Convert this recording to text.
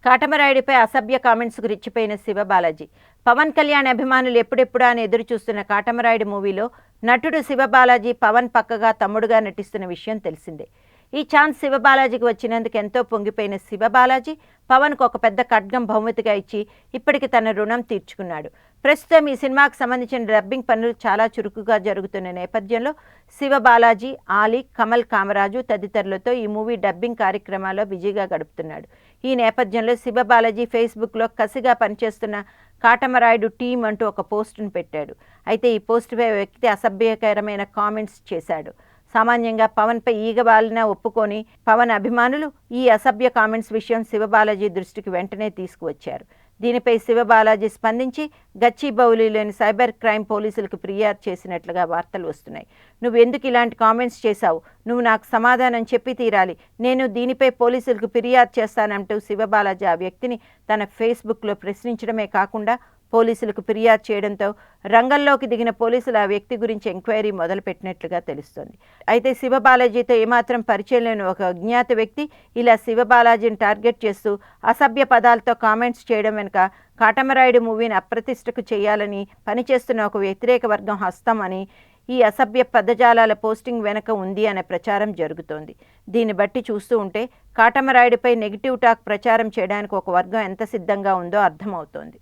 కాటమరాయుడిపై అసభ్య కామెంట్స్కు రెచ్చిపోయిన శివబాలాజీ. పవన్ కళ్యాణ్ అభిమానులు ఎప్పుడెప్పుడా అని ఎదురు చూస్తున్న కాటమరాయుడు మూవీలో నటుడు శివబాలాజీ పవన్ పక్కగా తమ్ముడుగా నటిస్తున్న విషయం తెలిసిందే. ఈ ఛాన్స్ శివబాలాజీకి వచ్చినందుకు ఎంతో పొంగిపోయిన శివబాలాజీ పవన్కు ఒక పెద్ద ఖడ్గం బహుమతిగా ఇచ్చి ఇప్పటికి తన రుణం తీర్చుకున్నాడు. ప్రస్తుతం ఈ సినిమాకు సంబంధించిన డబ్బింగ్ పనులు చాలా చురుకుగా జరుగుతున్న నేపథ్యంలో శివబాలాజీ, ఆలీ, కమల్ కామరాజు తదితరులతో ఈ మూవీ డబ్బింగ్ కార్యక్రమాల్లో బిజీగా గడుపుతున్నాడు. ఈ నేపథ్యంలో శివబాలాజీ ఫేస్బుక్లో కసిగా పనిచేస్తున్న కాటమరాయుడు టీం అంటూ ఒక పోస్టును పెట్టాడు. అయితే ఈ పోస్టుపై వ్యక్తి అసభ్యకరమైన కామెంట్స్ చేశాడు. సామాన్యంగా పవన్పై ఈగబాలిన ఒప్పుకొని పవన్ అభిమానులు ఈ అసభ్య కామెంట్స్ విషయం శివబాలాజీ దృష్టికి వెంటనే తీసుకువచ్చారు. దీనిపై శివబాలాజీ స్పందించి గచ్చిబౌలిలోని సైబర్ క్రైమ్ పోలీసులకు ఫిర్యాదు చేసినట్లుగా వార్తలు వస్తున్నాయి. నువ్వు ఎందుకు ఇలాంటి కామెంట్స్ చేశావు? నువ్వు నాకు సమాధానం చెప్పి తీరాలి. నేను దీనిపై పోలీసులకు ఫిర్యాదు చేస్తానంటూ శివబాలాజీ ఆ వ్యక్తిని తన ఫేస్బుక్లో ప్రశ్నించడమే కాకుండా పోలీసులకు ఫిర్యాదు చేయడంతో రంగంలోకి దిగిన పోలీసులు ఆ వ్యక్తి గురించి ఎంక్వైరీ మొదలుపెట్టినట్లుగా తెలుస్తోంది. అయితే శివబాలాజీతో ఏమాత్రం పరిచయం లేని ఒక అజ్ఞాత వ్యక్తి ఇలా శివబాలాజీని టార్గెట్ చేస్తూ అసభ్య పదాలతో కామెంట్స్ చేయడం వెనుక కాటమరాయుడు మూవీని అప్రతిష్టకు చేయాలని పనిచేస్తున్న ఒక వ్యతిరేక వర్గం హస్తం అని, ఈ అసభ్య పదజాలాల పోస్టింగ్ వెనుక ఉంది అనే ప్రచారం జరుగుతోంది. దీన్ని బట్టి చూస్తూ ఉంటే కాటమరాయుడిపై నెగిటివ్ టాక్ ప్రచారం చేయడానికి ఒక వర్గం ఎంత సిద్ధంగా ఉందో అర్థమవుతోంది.